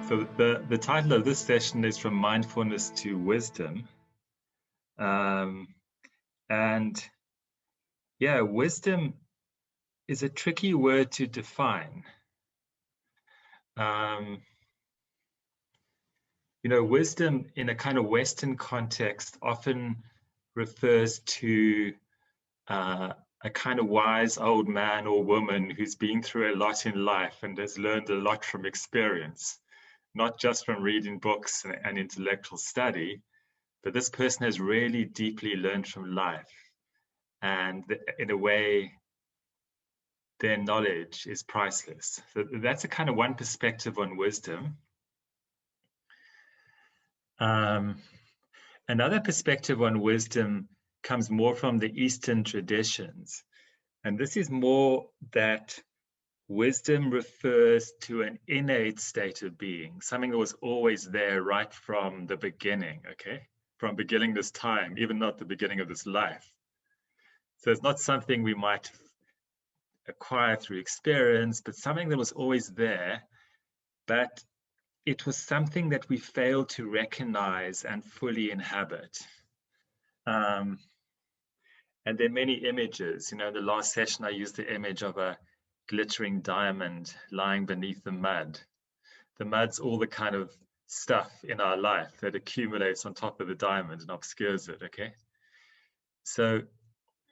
So the title of this session is From Mindfulness to Wisdom. And yeah, wisdom is a tricky word to define. Wisdom in a kind of Western context often refers to a kind of wise old man or woman who's been through a lot in life and has learned a lot from experience, not just from reading books and intellectual study, but this person has really deeply learned from life. And in a way, their knowledge is priceless. So that's a kind of one perspective on wisdom. Another perspective on wisdom comes more from the Eastern traditions. And this is more that wisdom refers to an innate state of being, something that was always there right from the beginning, okay? From beginning this time, even not the beginning of this life. So it's not something we might acquire through experience, but something that was always there, but it was something that we failed to recognize and fully inhabit. And there are many images. In the last session, I used the image of a glittering diamond lying beneath the mud. The mud's all the kind of stuff in our life that accumulates on top of the diamond and obscures it, okay? So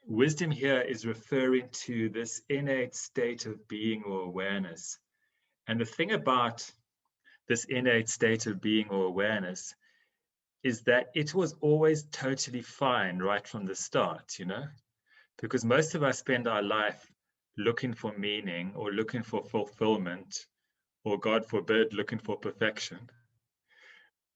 wisdom here is referring to this innate state of being or awareness. And the thing about this innate state of being or awareness is that it was always totally fine right from the start, because most of us spend our life looking for meaning or looking for fulfillment, or God forbid, looking for perfection.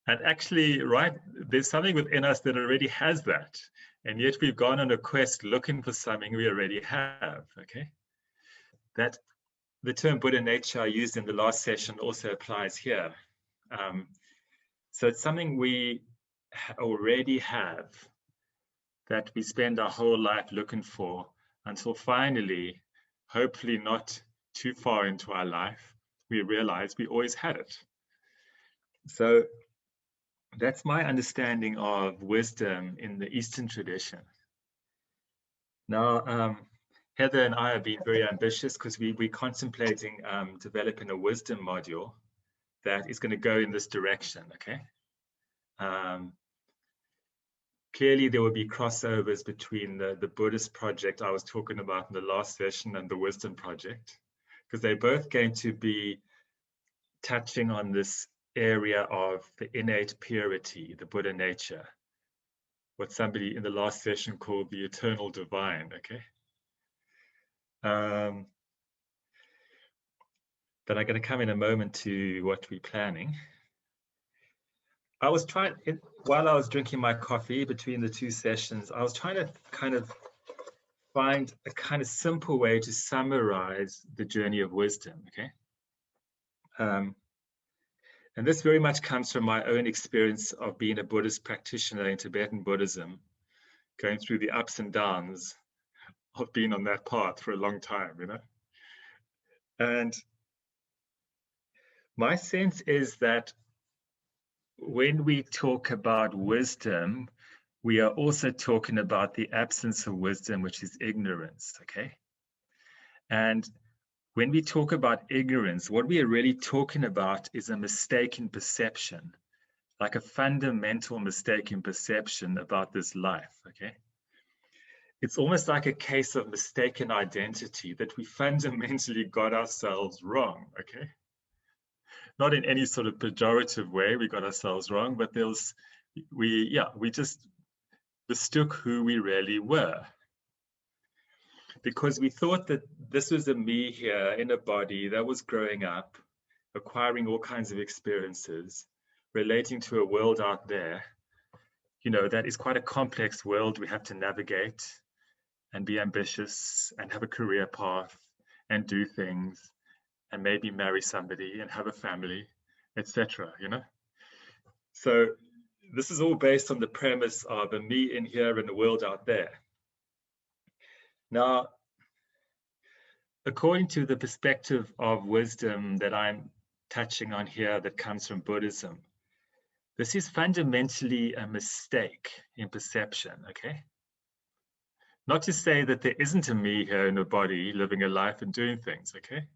And actually, right, there's something within us that already has that. And yet we've gone on a quest looking for something we already have, okay? That the term Buddha nature I used in the last session also applies here. So it's something we already have that we spend our whole life looking for until finally, hopefully not too far into our life, we realize we always had it. So that's my understanding of wisdom in the Eastern tradition. Now, Heather and I have been very ambitious because we're contemplating developing a wisdom module that is going to go in this direction, okay? Clearly, there will be crossovers between the Buddhist project I was talking about in the last session and the wisdom project, because they're both going to be touching on this area of the innate purity, the Buddha nature, what somebody in the last session called the eternal divine, okay? But I'm going to come in a moment to what we're planning. I was trying, while I was drinking my coffee between the two sessions, I was trying to kind of find a kind of simple way to summarize the journey of wisdom, okay? And this very much comes from my own experience of being a Buddhist practitioner in Tibetan Buddhism, going through the ups and downs of being on that path for a long time, And my sense is that when we talk about wisdom, we are also talking about the absence of wisdom, which is ignorance, okay? And when we talk about ignorance, what we are really talking about is a mistaken perception, like a fundamental mistaken perception about this life, okay? It's almost like a case of mistaken identity that we fundamentally got ourselves wrong, okay? Not in any sort of pejorative way, we got ourselves wrong, but we just mistook who we really were. Because we thought that this was a me here in a body that was growing up, acquiring all kinds of experiences, relating to a world out there, that is quite a complex world we have to navigate and be ambitious and have a career path and do things and maybe marry somebody and have a family, etc. So this is all based on the premise of a me in here and a world out there. Now, according to the perspective of wisdom that I'm touching on here that comes from Buddhism. This is fundamentally a mistake in perception, okay? Not to say that there isn't a me here in a body living a life and doing things, okay?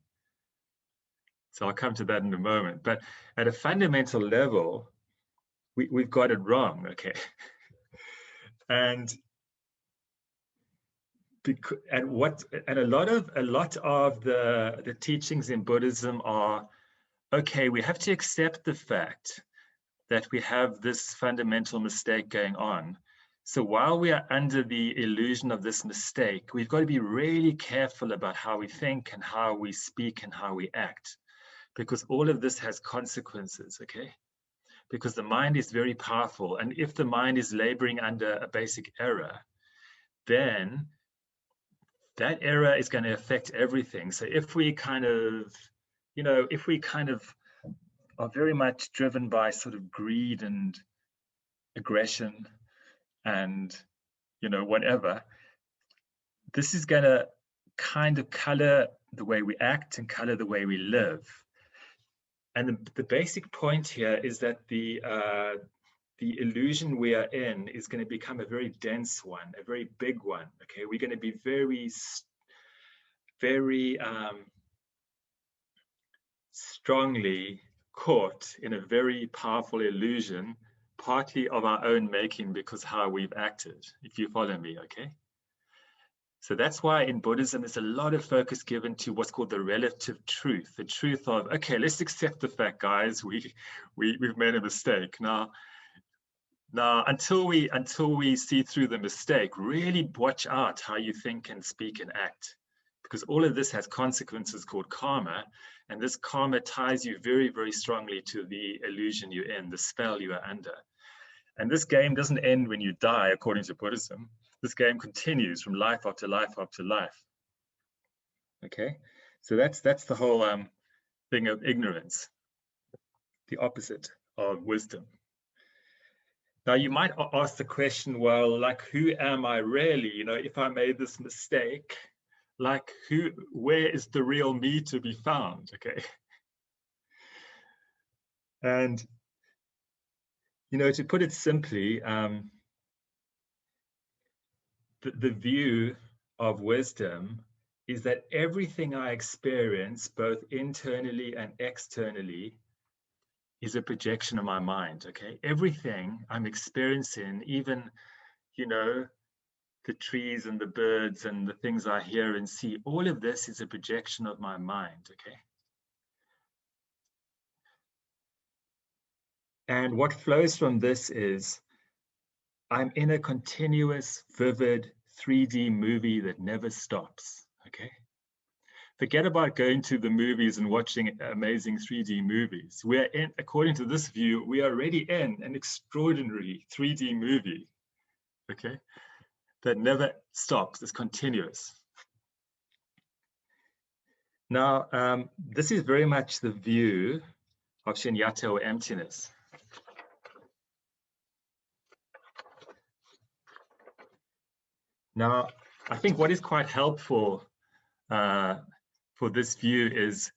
So I'll come to that in a moment. But at a fundamental level, we've got it wrong, okay? And a lot of the teachings in Buddhism are, okay, we have to accept the fact that we have this fundamental mistake going on. So while we are under the illusion of this mistake, we've got to be really careful about how we think and how we speak and how we act, because all of this has consequences, okay? Because the mind is very powerful. And if the mind is laboring under a basic error, then that error is going to affect everything. So if we kind of, are very much driven by sort of greed and aggression and, whatever, this is going to kind of color the way we act and color the way we live. And the basic point here is that the illusion we are in is going to become a very dense one, a very big one. Okay, we're going to be very strongly caught in a very powerful illusion, partly of our own making because how we've acted, if you follow me, okay? So that's why in Buddhism, there's a lot of focus given to what's called the relative truth, the truth of, okay, let's accept the fact, guys, we've made a mistake. Now, until we see through the mistake, really watch out how you think and speak and act, because all of this has consequences called karma, and this karma ties you very, very strongly to the illusion you're in, the spell you are under. And this game doesn't end when you die, according to Buddhism. This game continues from life after life after life. Okay, so that's the whole thing of ignorance, the opposite of wisdom. Now you might ask the question, well, like, who am I really? If I made this mistake, like, where is the real me to be found? Okay, and to put it simply, the view of wisdom is that everything I experience, both internally and externally, is a projection of my mind, okay? Everything I'm experiencing, even, the trees and the birds and the things I hear and see, all of this is a projection of my mind, okay? And what flows from this is I'm in a continuous, vivid 3D movie that never stops, okay? Forget about going to the movies and watching amazing 3D movies. We're in, according to this view, we are already in an extraordinary 3D movie, okay? That never stops, it's continuous. Now, this is very much the view of shunyata, or emptiness. Now, I think what is quite helpful for this view is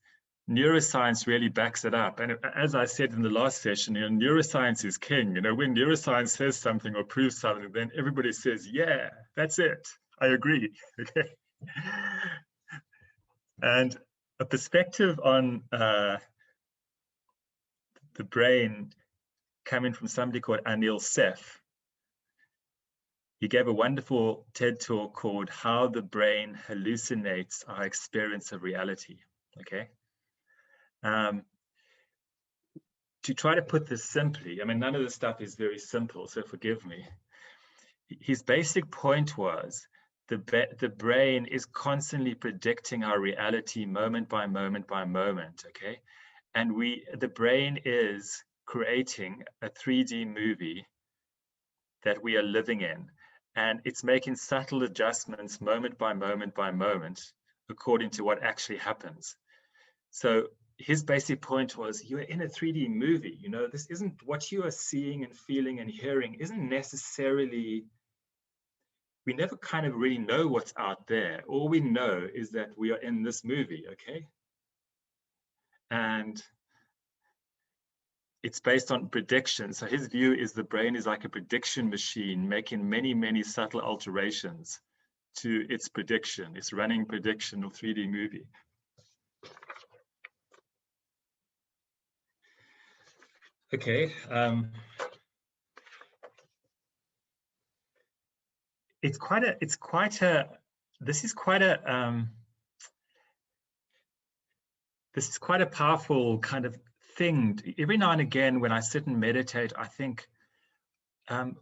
neuroscience really backs it up. And as I said in the last session, neuroscience is king. When neuroscience says something or proves something, then everybody says, yeah, that's it. I agree. Okay. And a perspective on the brain coming from somebody called Anil Seth. He gave a wonderful TED talk called How the Brain Hallucinates Our Experience of Reality, okay? To try to put this simply, I mean, none of this stuff is very simple, so forgive me. His basic point was the brain is constantly predicting our reality moment by moment by moment, okay? And the brain is creating a 3D movie that we are living in. And it's making subtle adjustments moment by moment by moment, according to what actually happens. So his basic point was, you're in a 3D movie, this isn't what you are seeing and feeling and hearing isn't necessarily, we never kind of really know what's out there. All we know is that we are in this movie, okay? And it's based on prediction. So his view is the brain is like a prediction machine, making many, many subtle alterations to its prediction, its running prediction of 3D movie. Okay. This is quite a powerful kind of thing. Every now and again, when I sit and meditate, I think, I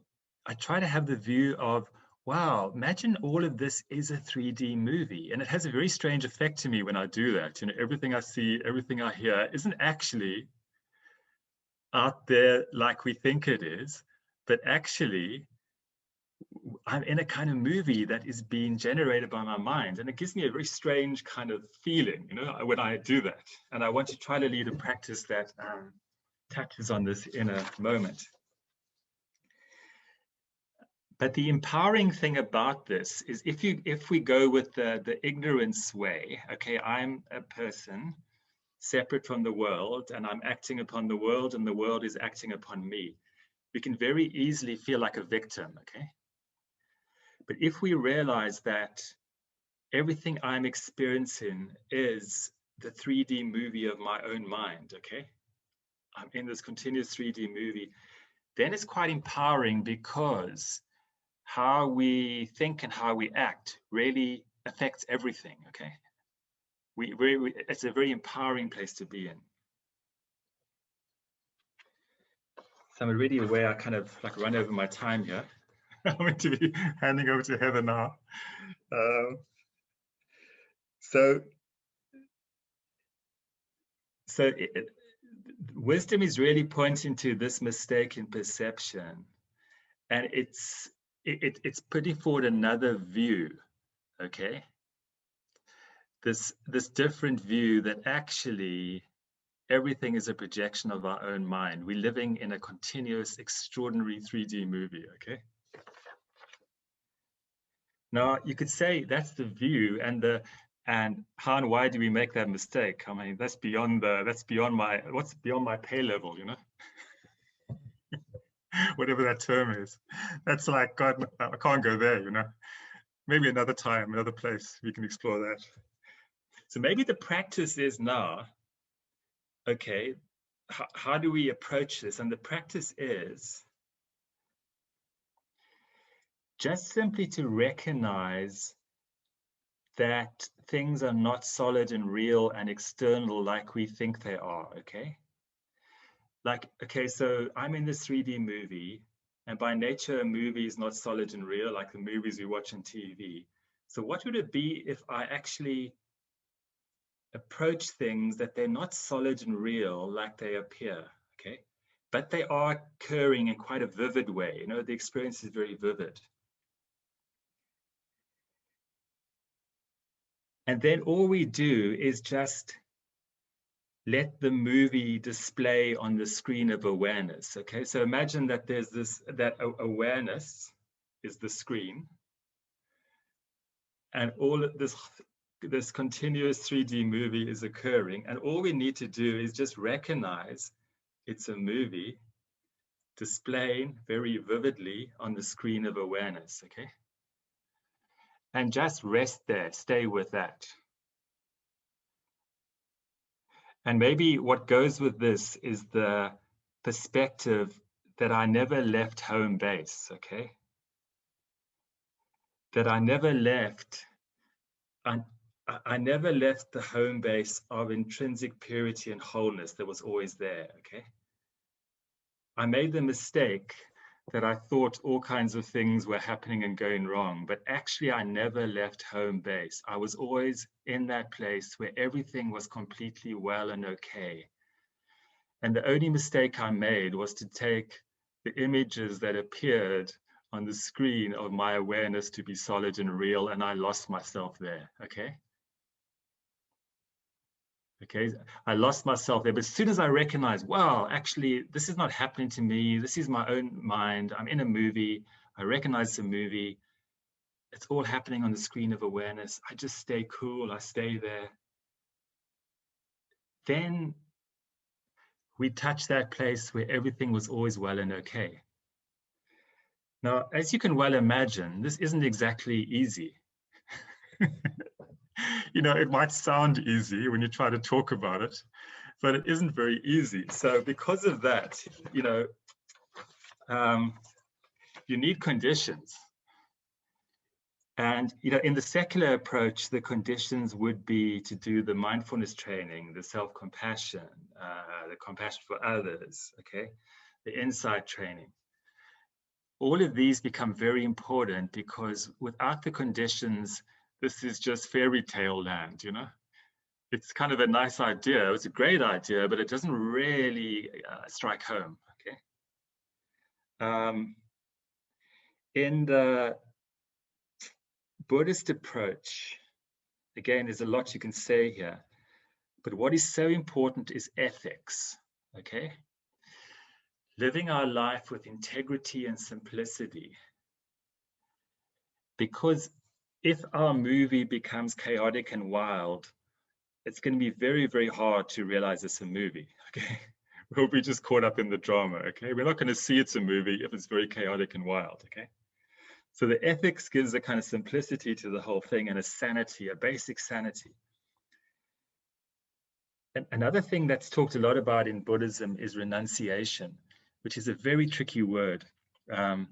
try to have the view of, wow, imagine all of this is a 3D movie. And it has a very strange effect to me when I do that. You know, everything I see, everything I hear isn't actually out there like we think it is, but actually I'm in a kind of movie that is being generated by my mind. And it gives me a very strange kind of feeling, you know, when I do that. And I want to try to lead a practice that touches on this in a moment. But the empowering thing about this is if we go with the ignorance way, okay, I'm a person separate from the world and I'm acting upon the world and the world is acting upon me. We can very easily feel like a victim, okay? But if we realize that everything I'm experiencing is the 3D movie of my own mind, okay? I'm in this continuous 3D movie, then it's quite empowering because how we think and how we act really affects everything, okay? It's a very empowering place to be in. So I'm already aware I kind of like run over my time here. I'm going to be handing over to Heather now. Wisdom is really pointing to this mistake in perception, and it's putting forward another view, okay? This different view that actually everything is a projection of our own mind. We're living in a continuous, extraordinary 3D movie, okay? Now, you could say that's the view, and how and why do we make that mistake? I mean, that's beyond my pay level, you know? Whatever that term is. That's like, God, I can't go there, you know? Maybe another time, another place, we can explore that. So maybe the practice is now, okay, how do we approach this? And the practice is just simply to recognize that things are not solid and real and external like we think they are, okay? Like, okay, so I'm in this 3D movie, and by nature, a movie is not solid and real like the movies we watch on TV. So what would it be if I actually approach things that they're not solid and real like they appear, okay? But they are occurring in quite a vivid way. You know, the experience is very vivid. And then all we do is just let the movie display on the screen of awareness, okay? So imagine that there's that awareness is the screen, and all of this continuous 3D movie is occurring, and all we need to do is just recognize it's a movie displaying very vividly on the screen of awareness, okay? And just rest there, stay with that. And maybe what goes with this is the perspective that I never left home base, okay? That I never left, I never left the home base of intrinsic purity and wholeness that was always there, okay? I made the mistake that I thought all kinds of things were happening and going wrong, but actually I never left home base. I was always in that place where everything was completely well and okay. And the only mistake I made was to take the images that appeared on the screen of my awareness to be solid and real, and I lost myself there, okay? Okay, I lost myself there. But as soon as I recognized, wow, actually, this is not happening to me. This is my own mind. I'm in a movie. I recognize the movie. It's all happening on the screen of awareness. I just stay cool. I stay there. Then we touched that place where everything was always well and okay. Now, as you can well imagine, this isn't exactly easy. You know, it might sound easy when you try to talk about it, but it isn't very easy. So because of that, you know, you need conditions. And, you know, in the secular approach, the conditions would be to do the mindfulness training, the self-compassion, the compassion for others, okay, the insight training. All of these become very important because without the conditions, this is just fairy tale land, you know? It's kind of a nice idea. It's a great idea, but it doesn't really strike home, okay? In the Buddhist approach, again, there's a lot you can say here, but what is so important is ethics, okay? Living our life with integrity and simplicity. Because if our movie becomes chaotic and wild, it's going to be very, very hard to realize it's a movie, okay? We'll be just caught up in the drama, okay? We're not going to see it's a movie if it's very chaotic and wild, okay? So the ethics gives a kind of simplicity to the whole thing and a sanity, a basic sanity. And another thing that's talked a lot about in Buddhism is renunciation, which is a very tricky word. And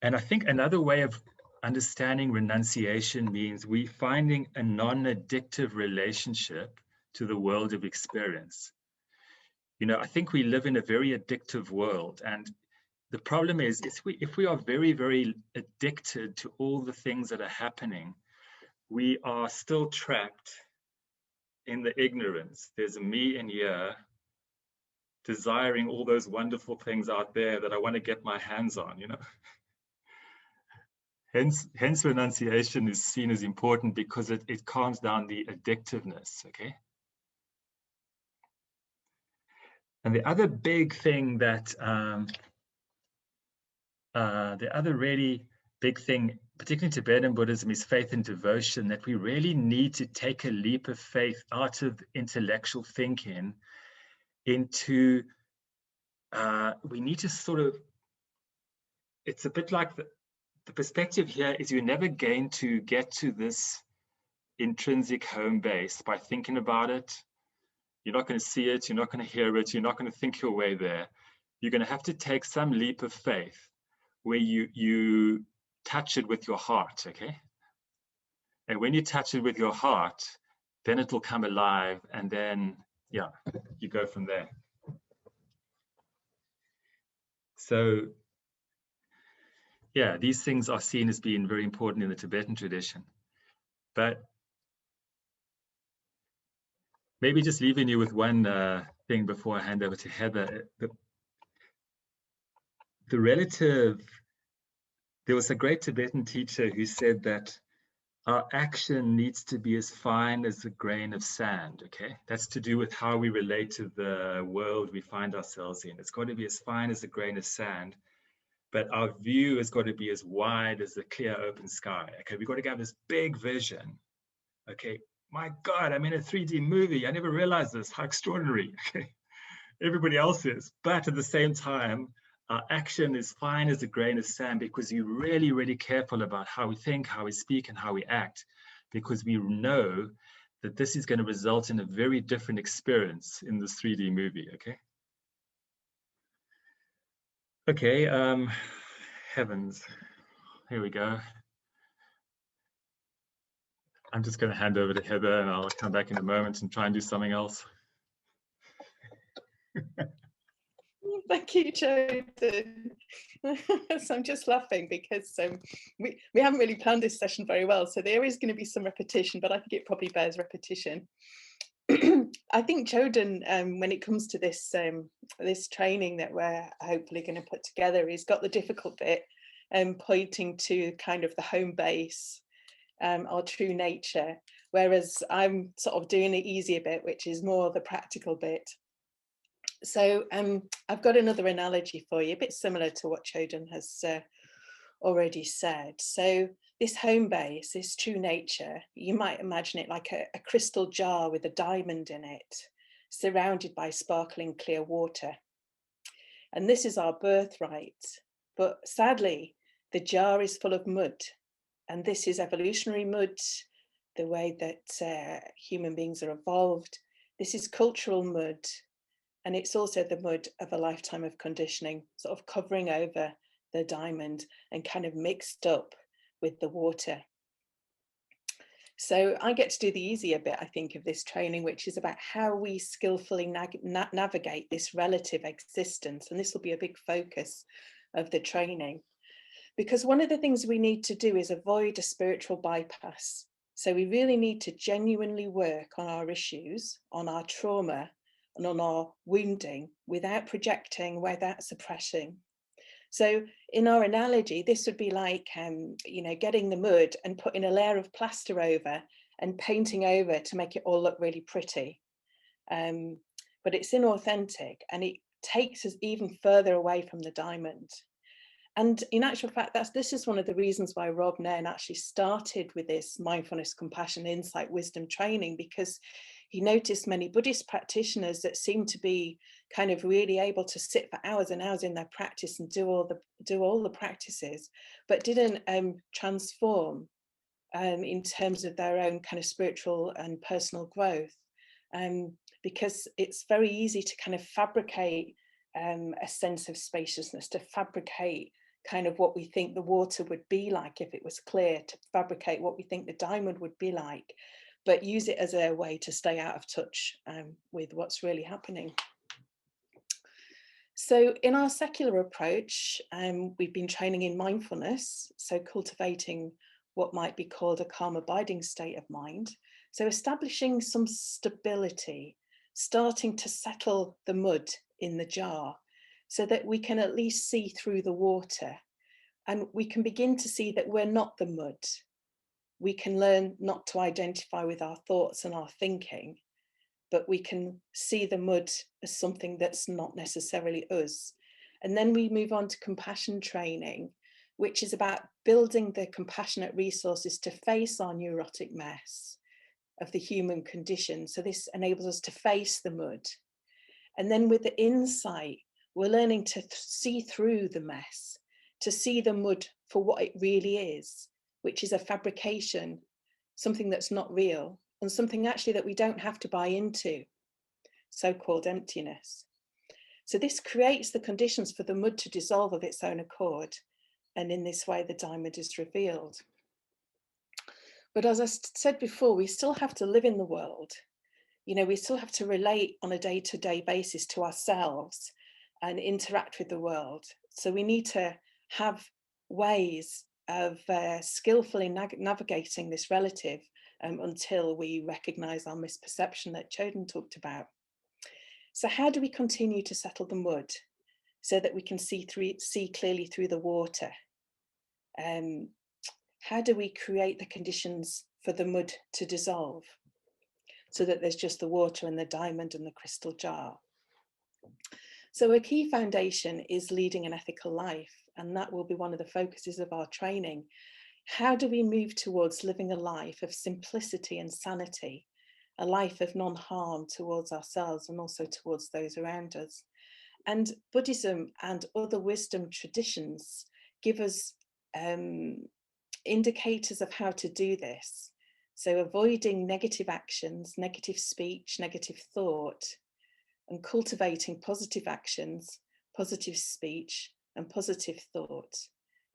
I think another way of understanding renunciation means we finding a non-addictive relationship to the world of experience. You know, I think we live in a very addictive world, and the problem is if we are very, very addicted to all the things that are happening, we are still trapped in the ignorance. There's a me in here desiring all those wonderful things out there that I want to get my hands on, you know. Hence renunciation is seen as important because it calms down the addictiveness, okay? And the other big thing that, the other really big thing, particularly in Tibetan Buddhism, is faith and devotion, that we really need to take a leap of faith out of intellectual thinking into, we need to sort of, it's a bit like the perspective here is you're never going to get to this intrinsic home base by thinking about it. You're not going to see it, you're not going to hear it, you're not going to think your way there. You're going to have to take some leap of faith where you touch it with your heart, okay? And when you touch it with your heart, then it will come alive, and then, yeah, you go from there. So, yeah, these things are seen as being very important in the Tibetan tradition. But maybe just leaving you with one thing before I hand over to Heather. The relative, there was a great Tibetan teacher who said that our action needs to be as fine as a grain of sand, okay? That's to do with how we relate to the world we find ourselves in. It's got to be as fine as a grain of sand, but our view has got to be as wide as the clear open sky, okay? We've got to have this big vision, okay? My God, I'm in a 3D movie. I never realized this, how extraordinary, okay? Everybody else is, but at the same time, our action is fine as a grain of sand because you're really, really careful about how we think, how we speak, and how we act, because we know that this is going to result in a very different experience in this 3D movie, okay? Okay, heavens, here we go. I'm just going to hand over to Heather and I'll come back in a moment and try and do something else. Thank you, Choden. So I'm just laughing because we haven't really planned this session very well, so there is going to be some repetition, but I think it probably bears repetition. I think Choden, when it comes to this this training that we're hopefully going to put together, he's got the difficult bit pointing to kind of the home base, our true nature, whereas I'm sort of doing the easier bit, which is more the practical bit. So I've got another analogy for you, a bit similar to what Choden has already said. So this home base, this true nature, you might imagine it like a crystal jar with a diamond in it. surrounded by sparkling clear water. And this is our birthright. But sadly, the jar is full of mud. And this is evolutionary mud, the way that human beings are evolved. This is cultural mud. And it's also the mud of a lifetime of conditioning, sort of covering over the diamond and kind of mixed up with the water. So I get to do the easier bit, I think, of this training, which is about how we skillfully navigate this relative existence. And this will be a big focus of the training, because one of the things we need to do is avoid a spiritual bypass. So we really need to genuinely work on our issues, on our trauma, and on our wounding without projecting, without suppressing. So in our analogy, this would be like, getting the mud and putting a layer of plaster over and painting over to make it all look really pretty. But it's inauthentic and it takes us even further away from the diamond. And in actual fact, this is one of the reasons why Rob Nairn actually started with this mindfulness, compassion, insight, wisdom training, because he noticed many Buddhist practitioners that seemed to be kind of really able to sit for hours and hours in their practice and do all the practices, but didn't transform in terms of their own kind of spiritual and personal growth, because it's very easy to kind of fabricate a sense of spaciousness, to fabricate kind of what we think the water would be like if it was clear, to fabricate what we think the diamond would be like, but use it as a way to stay out of touch with what's really happening. So in our secular approach, we've been training in mindfulness, so cultivating what might be called a calm abiding state of mind. So establishing some stability, starting to settle the mud in the jar so that we can at least see through the water, and we can begin to see that we're not the mud. We can learn not to identify with our thoughts and our thinking, but we can see the mud as something that's not necessarily us. And then we move on to compassion training, which is about building the compassionate resources to face our neurotic mess of the human condition. So this enables us to face the mud. And then with the insight, we're learning to see through the mess, to see the mud for what it really is, which is a fabrication, something that's not real, and something actually that we don't have to buy into, so-called emptiness. So this creates the conditions for the mud to dissolve of its own accord. And in this way, the diamond is revealed. But as I said before, we still have to live in the world. We still have to relate on a day-to-day basis to ourselves and interact with the world. So we need to have ways of skillfully navigating this relative until we recognize our misperception that Choden talked about. So how do we continue to settle the mud so that we can see clearly through the water? How do we create the conditions for the mud to dissolve so that there's just the water and the diamond and the crystal jar? So a key foundation is leading an ethical life, and that will be one of the focuses of our training. How do we move towards living a life of simplicity and sanity, a life of non-harm towards ourselves and also towards those around us? And Buddhism and other wisdom traditions give us indicators of how to do this. So avoiding negative actions, negative speech, negative thought, and cultivating positive actions, positive speech, and positive thought.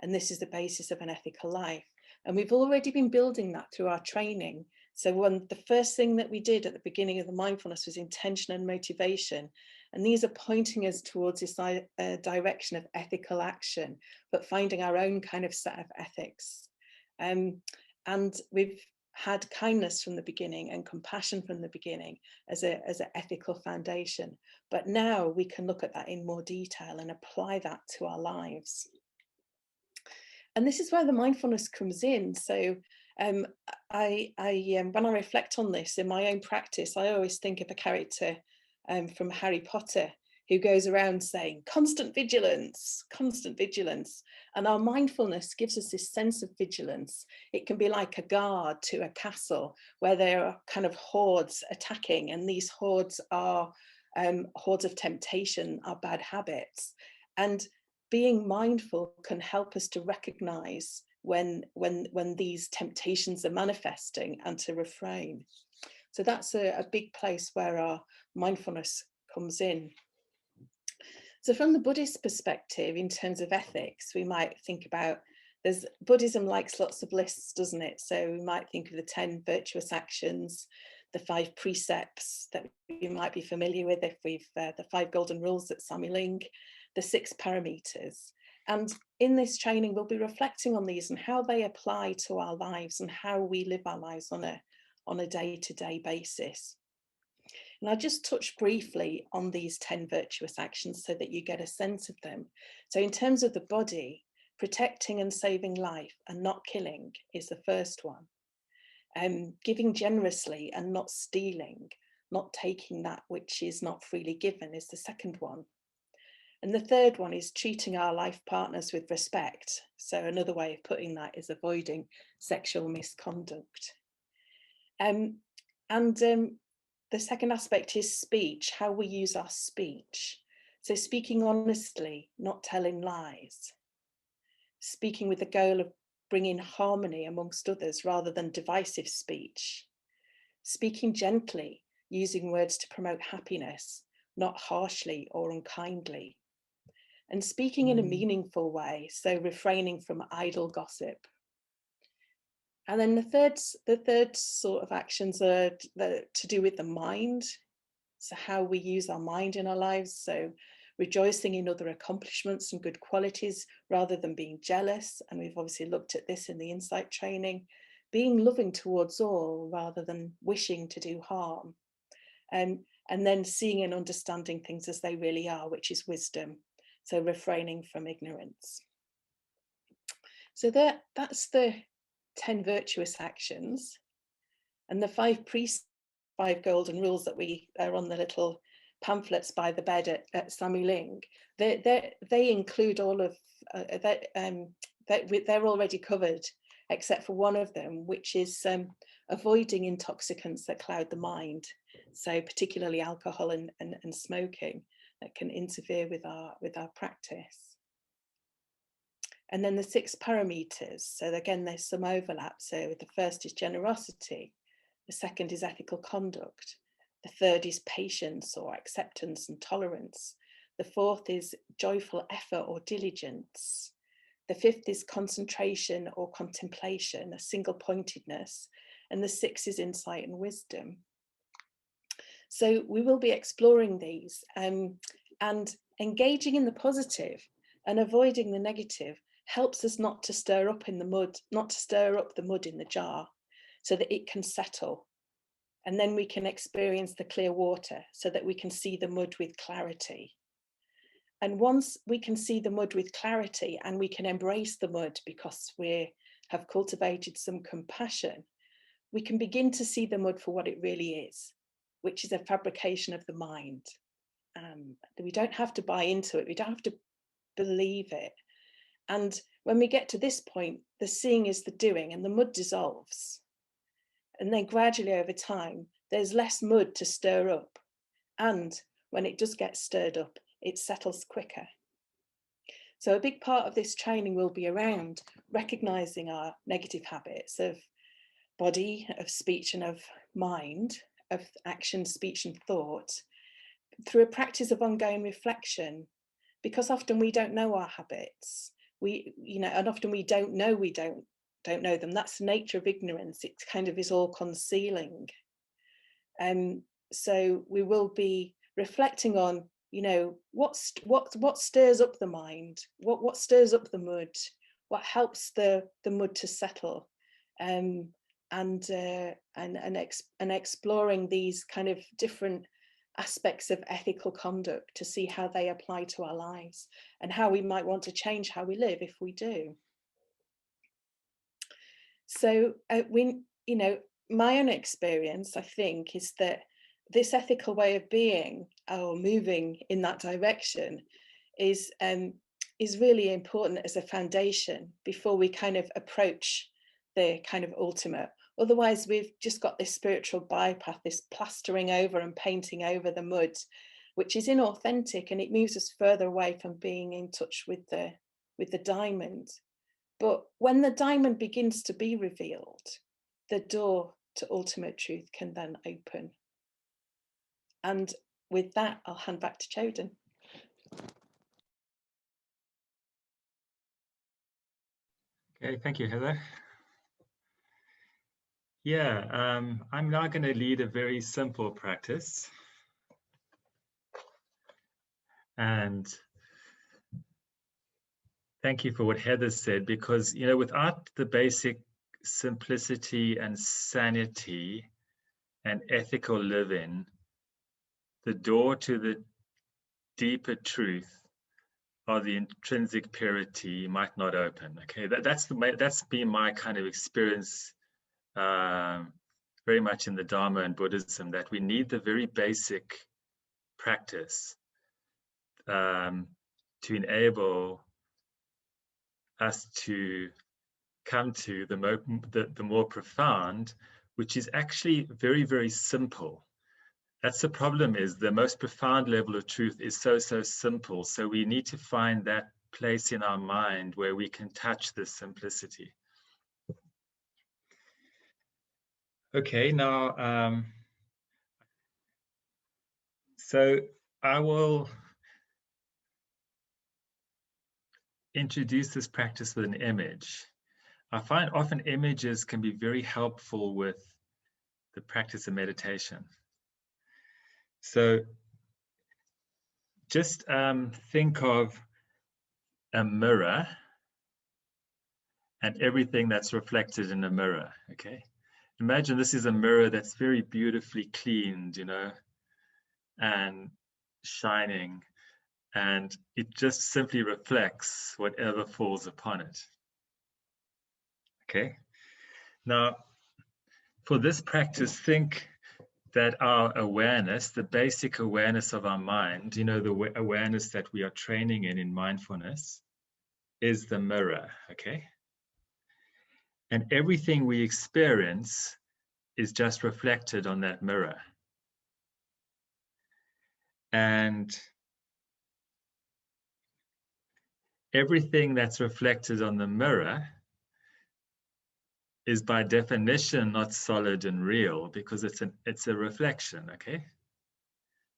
And this is the basis of an ethical life. And we've already been building that through our training. So the first thing that we did at the beginning of the mindfulness was intention and motivation. And these are pointing us towards this direction of ethical action, but finding our own kind of set of ethics. And we've had kindness from the beginning and compassion from the beginning as an ethical foundation. But now we can look at that in more detail and apply that to our lives. And this is where the mindfulness comes in. So when I reflect on this in my own practice, I always think of a character from Harry Potter who goes around saying constant vigilance, constant vigilance. And our mindfulness gives us this sense of vigilance. It can be like a guard to a castle where there are kind of hordes attacking, and these hordes are hordes of temptation, are bad habits. And being mindful can help us to recognize when these temptations are manifesting and to refrain. So that's a big place where our mindfulness comes in. So from the Buddhist perspective, in terms of ethics, we might think about, Buddhism likes lots of lists, doesn't it? So we might think of the 10 virtuous actions, the 5 precepts that you might be familiar with if we've, the 5 golden rules at Samiling, the 6 parameters. And in this training, we'll be reflecting on these and how they apply to our lives and how we live our lives on a day-to-day basis. And I'll just touch briefly on these 10 virtuous actions so that you get a sense of them. So in terms of the body, protecting and saving life and not killing is the first one. Giving generously and not stealing, not taking that which is not freely given is the second one. And the third one is treating our life partners with respect. So another way of putting that is avoiding sexual misconduct. The second aspect is speech, how we use our speech. So speaking honestly, not telling lies. Speaking with the goal of bringing harmony amongst others rather than divisive speech. Speaking gently, using words to promote happiness, not harshly or unkindly. And speaking in a meaningful way, so refraining from idle gossip. And then the third sort of actions are to do with the mind. So how we use our mind in our lives. So rejoicing in other accomplishments and good qualities rather than being jealous. And we've obviously looked at this in the insight training. Being loving towards all rather than wishing to do harm. And then seeing and understanding things as they really are, which is wisdom. So refraining from ignorance. So that's the 10 virtuous actions, and the 5 golden rules that we are on the little pamphlets by the bed at Samiling. They include all of that. They're already covered, except for one of them, which is avoiding intoxicants that cloud the mind. So particularly alcohol and smoking that can interfere with our practice. And then the 6 parameters. So again, there's some overlap. So the first is generosity. The second is ethical conduct. The third is patience or acceptance and tolerance. The fourth is joyful effort or diligence. The fifth is concentration or contemplation, a single pointedness. And the 6th is insight and wisdom. So we will be exploring these and engaging in the positive and avoiding the negative helps us not to stir up in the mud, not to stir up the mud in the jar so that it can settle. And then we can experience the clear water so that we can see the mud with clarity. And once we can see the mud with clarity and we can embrace the mud because we have cultivated some compassion, we can begin to see the mud for what it really is, which is a fabrication of the mind. We don't have to buy into it. We don't have to believe it. And when we get to this point, the seeing is the doing and the mud dissolves. And then gradually over time, there's less mud to stir up. And when it does get stirred up, it settles quicker. So a big part of this training will be around recognizing our negative habits of body, of speech and of mind, of action, speech and thought, through a practice of ongoing reflection, because often we don't know our habits. And often we don't know know them. That's the nature of ignorance. It kind of is all concealing. So we will be reflecting on, what stirs up the mind, what stirs up the mud, what helps the mud to settle, and exploring these kind of different aspects of ethical conduct to see how they apply to our lives and how we might want to change how we live if we do. So my own experience, I think, is that this ethical way of being or moving in that direction is really important as a foundation before we kind of approach the kind of ultimate. Otherwise, we've just got this spiritual bypass, this plastering over and painting over the mud, which is inauthentic, and it moves us further away from being in touch with the diamond. But when the diamond begins to be revealed, the door to ultimate truth can then open. And with that, I'll hand back to Choden. Okay, thank you, Heather. Yeah, I'm now going to lead a very simple practice. And thank you for what Heather said, because, you know, without the basic simplicity and sanity and ethical living, the door to the deeper truth or the intrinsic purity might not open. Okay, that's been my kind of experience very much in the Dharma and Buddhism, that we need the very basic practice to enable us to come to the more profound, which is actually very, very simple. That's the problem, is the most profound level of truth is so simple. So we need to find that place in our mind where we can touch this simplicity. Okay, now, so I will introduce this practice with an image. I find often images can be very helpful with the practice of meditation. So just think of a mirror and everything that's reflected in a mirror, okay? Imagine this is a mirror that's very beautifully cleaned, you know, and shining, and it just simply reflects whatever falls upon it. Okay. Now, for this practice, think that our awareness, the basic awareness of our mind, you know, the awareness that we are training in mindfulness, is the mirror, okay? And everything we experience is just reflected on that mirror. And everything that's reflected on the mirror is by definition not solid and real, because it's a reflection, okay?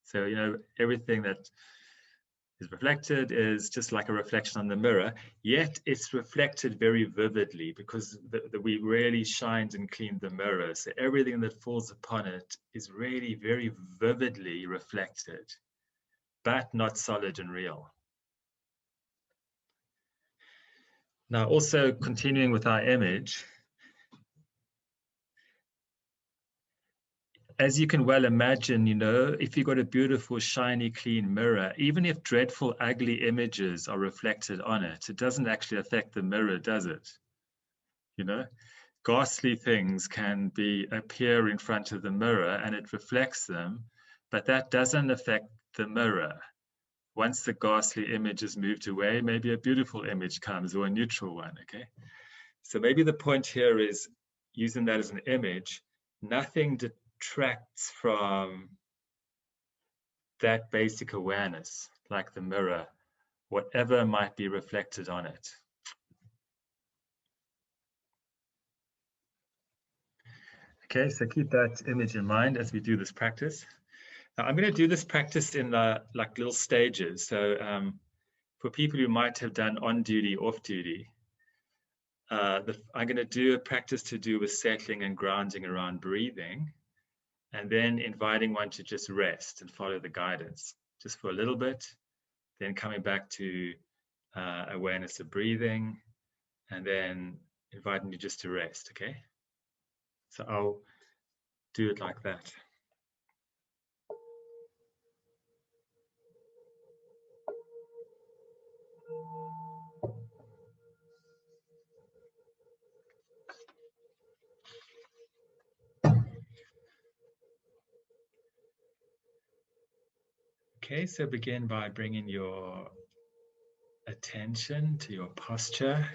So, you know, everything that is reflected is just like a reflection on the mirror, yet it's reflected very vividly because we really shined and cleaned the mirror. So everything that falls upon it is really very vividly reflected, but not solid and real. Now, also continuing with our image, as you can well imagine, you know, if you've got a beautiful, shiny, clean mirror, even if dreadful, ugly images are reflected on it, it doesn't actually affect the mirror, does it? You know, ghastly things can appear in front of the mirror and it reflects them, but that doesn't affect the mirror. Once the ghastly image is moved away, maybe a beautiful image comes, or a neutral one, okay? So maybe the point here is, using that as an image, nothing detracts from that basic awareness, like the mirror, whatever might be reflected on it. Okay, so keep that image in mind as we do this practice. Now, I'm going to do this practice in like little stages. So for people who might have done on duty, off duty, I'm going to do a practice to do with settling and grounding around breathing, and then inviting one to just rest and follow the guidance just for a little bit, then coming back to awareness of breathing, and then inviting you just to rest, okay? So I'll do it like that. Okay, so begin by bringing your attention to your posture,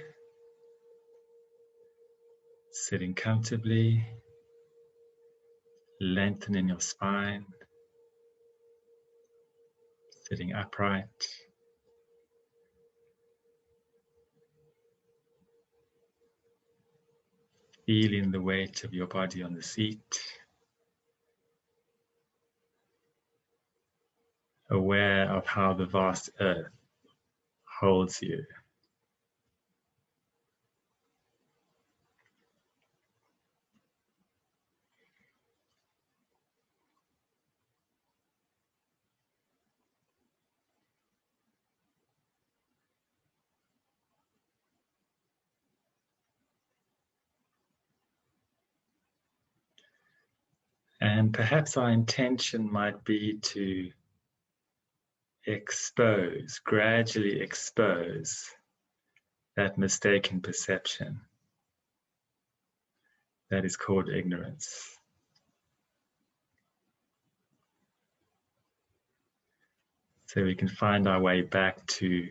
sitting comfortably, lengthening your spine, sitting upright. Feeling the weight of your body on the seat. Aware of how the vast earth holds you. And perhaps our intention might be to gradually expose that mistaken perception that is called ignorance. So we can find our way back to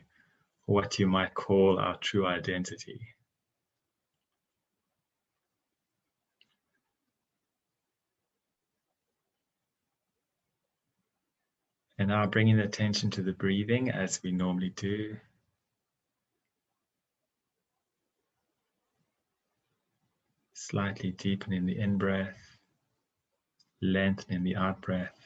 what you might call our true identity. And now bringing attention to the breathing as we normally do. Slightly deepening the in-breath, lengthening the out-breath.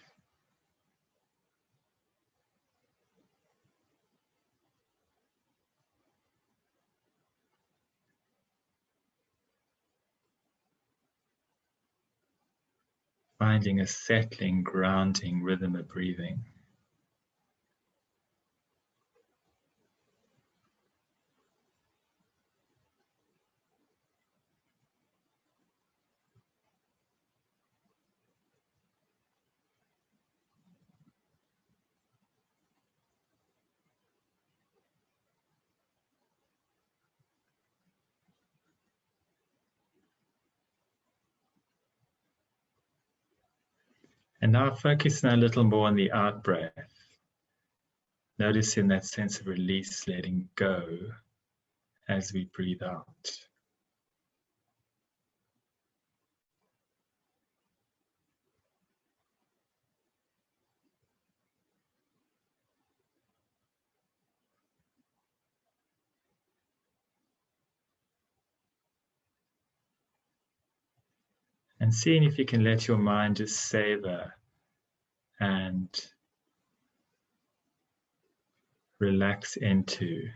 Finding a settling, grounding rhythm of breathing. And now focusing a little more on the out-breath. Noticing that sense of release, letting go as we breathe out. And seeing if you can let your mind just savor and relax into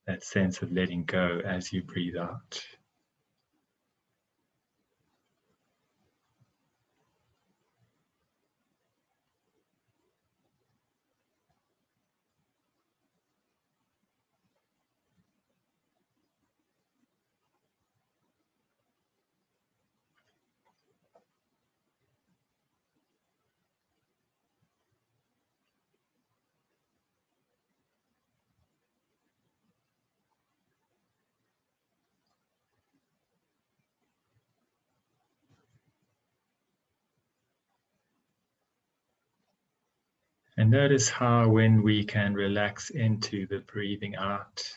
that sense of letting go as you breathe out. And notice how when we can relax into the breathing out,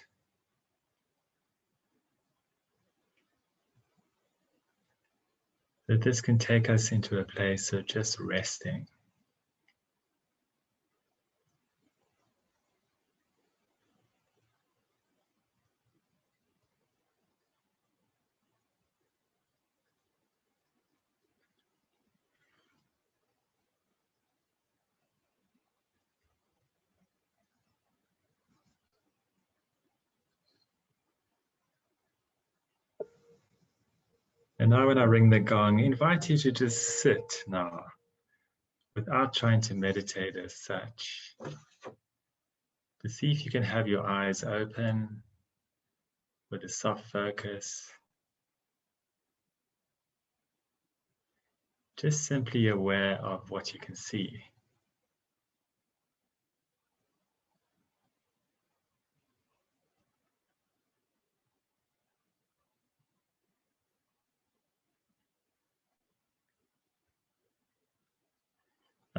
that this can take us into a place of just resting. And now when I ring the gong, I invite you to just sit now, without trying to meditate as such. But see if you can have your eyes open with a soft focus. Just simply aware of what you can see.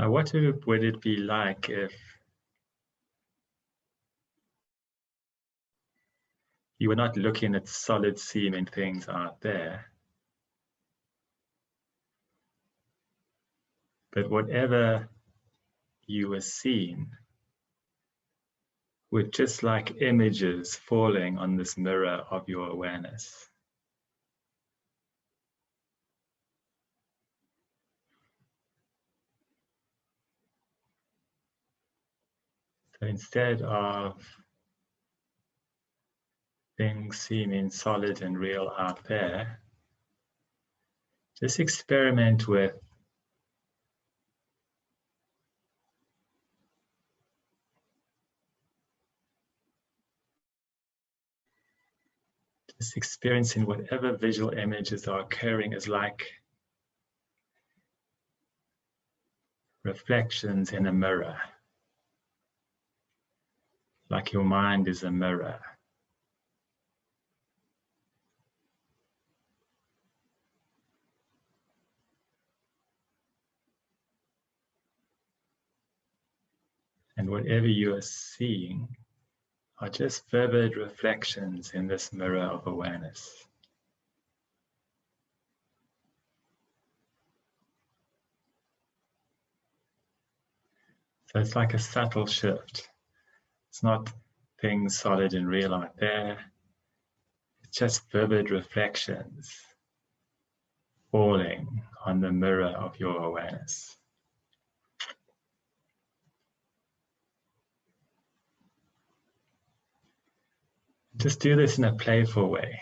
What would it be like if you were not looking at solid seeming things out there, but whatever you were seeing were just like images falling on this mirror of your awareness? So instead of things seeming solid and real out there, just experiment with just experiencing whatever visual images are occurring as like reflections in a mirror, like your mind is a mirror. And whatever you are seeing are just vivid reflections in this mirror of awareness. So it's like a subtle shift. It's not things solid and real out there. It's just vivid reflections falling on the mirror of your awareness. Just do this in a playful way.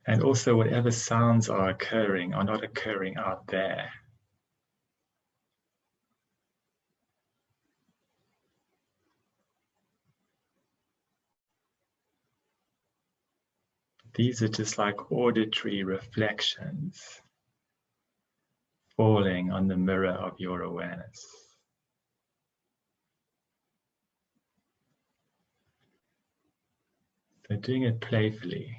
And also whatever sounds are occurring are not occurring out there. These are just like auditory reflections falling on the mirror of your awareness. So doing it playfully.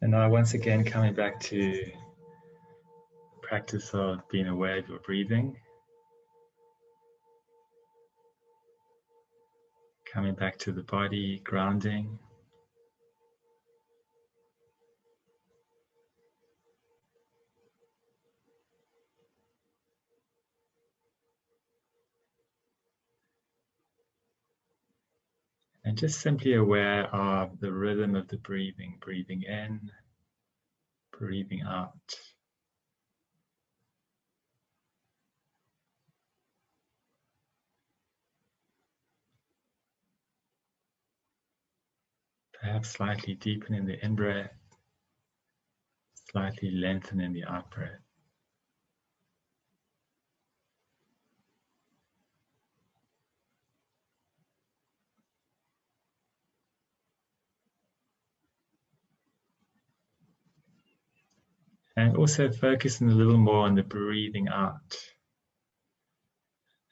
And now once again coming back to practice of being aware of your breathing. Coming back to the body, grounding. And just simply aware of the rhythm of the breathing, breathing in, breathing out. Perhaps slightly deepening the in-breath, slightly lengthening the out-breath. And also focusing a little more on the breathing out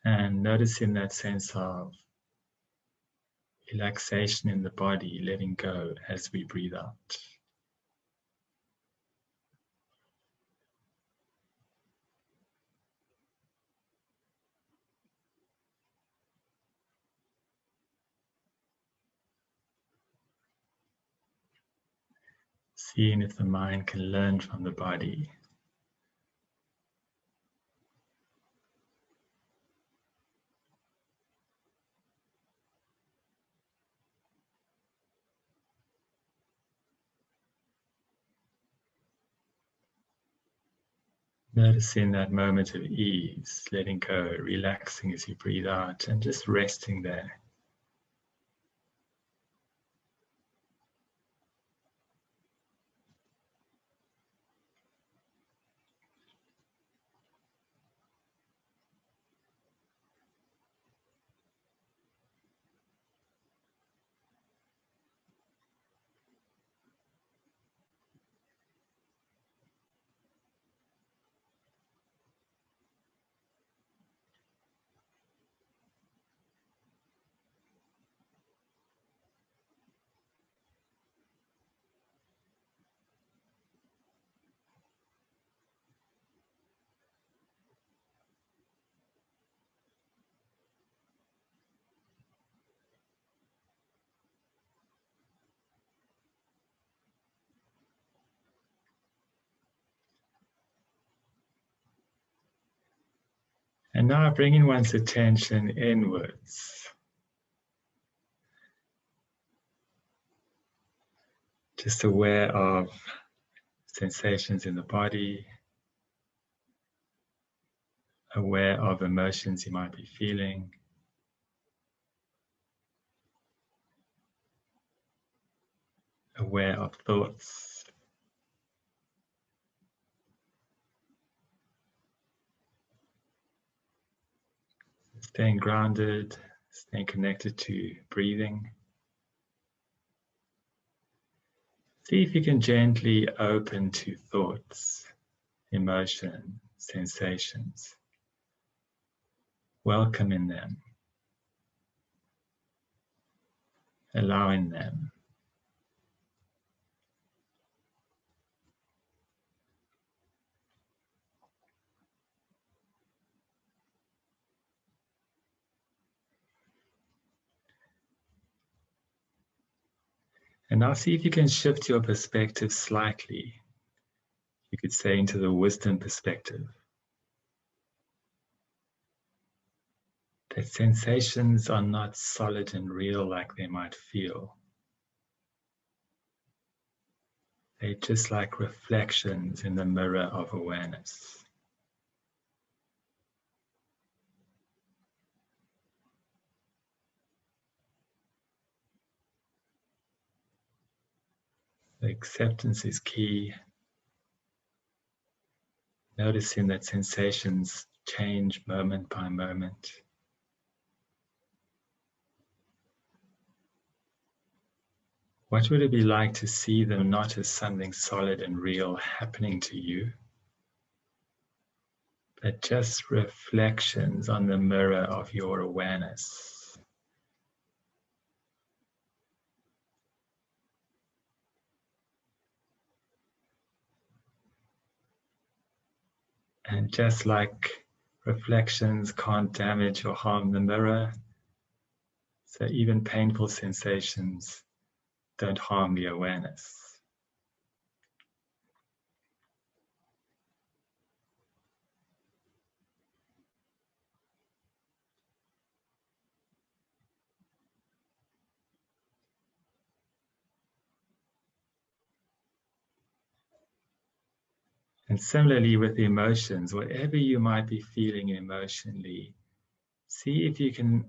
and noticing that sense of relaxation in the body, letting go as we breathe out. Seeing if the mind can learn from the body. Noticing that moment of ease, letting go, relaxing as you breathe out, and just resting there. And now bringing one's attention inwards. Just aware of sensations in the body, aware of emotions you might be feeling, aware of thoughts. Staying grounded, staying connected to breathing. See if you can gently open to thoughts, emotion, sensations. Welcoming them, allowing them. And now see if you can shift your perspective slightly. You could say into the wisdom perspective. That sensations are not solid and real like they might feel. They're just like reflections in the mirror of awareness. The acceptance is key. Noticing that sensations change moment by moment. What would it be like to see them not as something solid and real happening to you, but just reflections on the mirror of your awareness? And just like reflections can't damage or harm the mirror, so even painful sensations don't harm the awareness. And similarly with the emotions, whatever you might be feeling emotionally, see if you can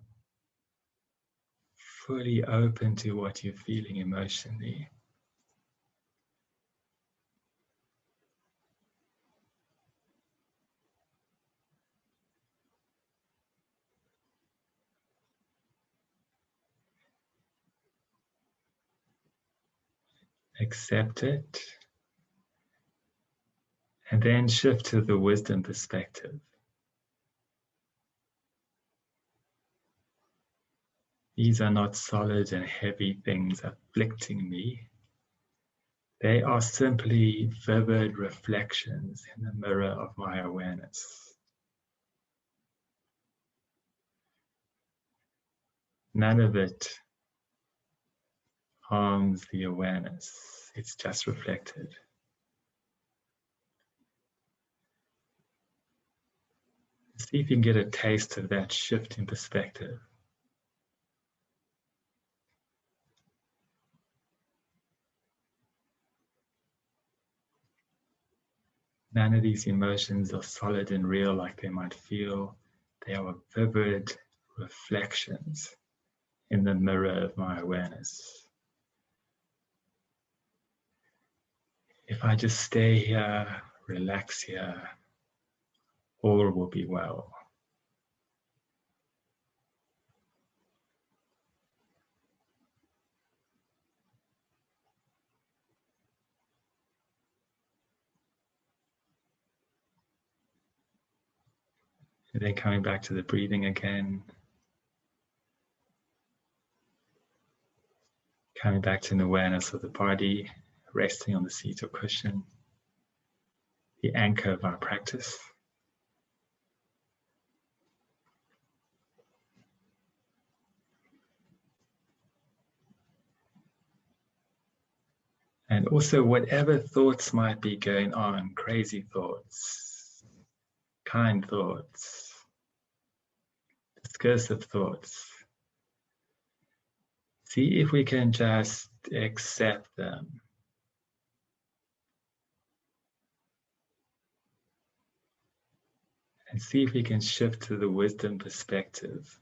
fully open to what you're feeling emotionally. Accept it. And then shift to the wisdom perspective. These are not solid and heavy things afflicting me. They are simply vivid reflections in the mirror of my awareness. None of it harms the awareness. It's just reflected. See if you can get a taste of that shift in perspective. None of these emotions are solid and real like they might feel. They are vivid reflections in the mirror of my awareness. If I just stay here, relax here, all will be well. And then coming back to the breathing again. Coming back to an awareness of the body, resting on the seat or cushion, the anchor of our practice. And also whatever thoughts might be going on, crazy thoughts, kind thoughts, discursive thoughts. See if we can just accept them. And see if we can shift to the wisdom perspective.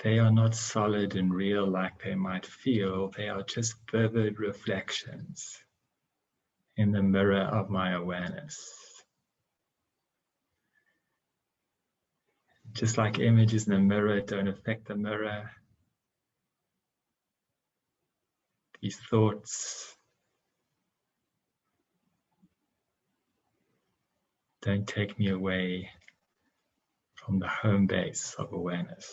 They are not solid and real like they might feel. They are just vivid reflections in the mirror of my awareness. Just like images in a mirror don't affect the mirror, these thoughts don't take me away from the home base of awareness.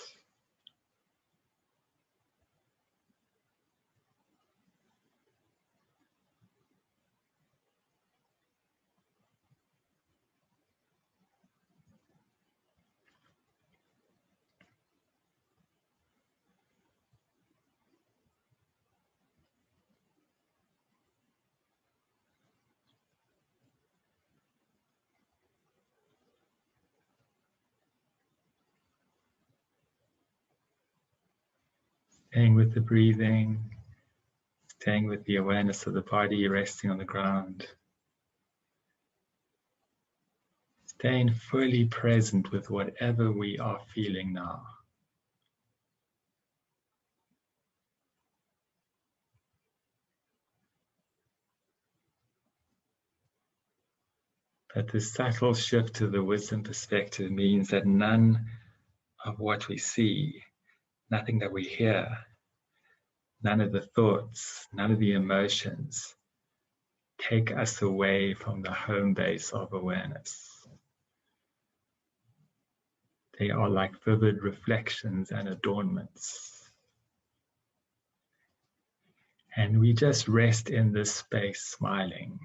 Staying with the breathing, staying with the awareness of the body resting on the ground. Staying fully present with whatever we are feeling now. But the subtle shift to the wisdom perspective means that none of what we see, nothing that we hear, none of the thoughts, none of the emotions take us away from the home base of awareness. They are like vivid reflections and adornments. And we just rest in this space smiling.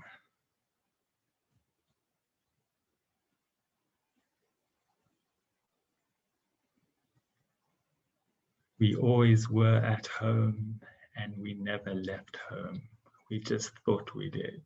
We always were at home and we never left home. We just thought we did.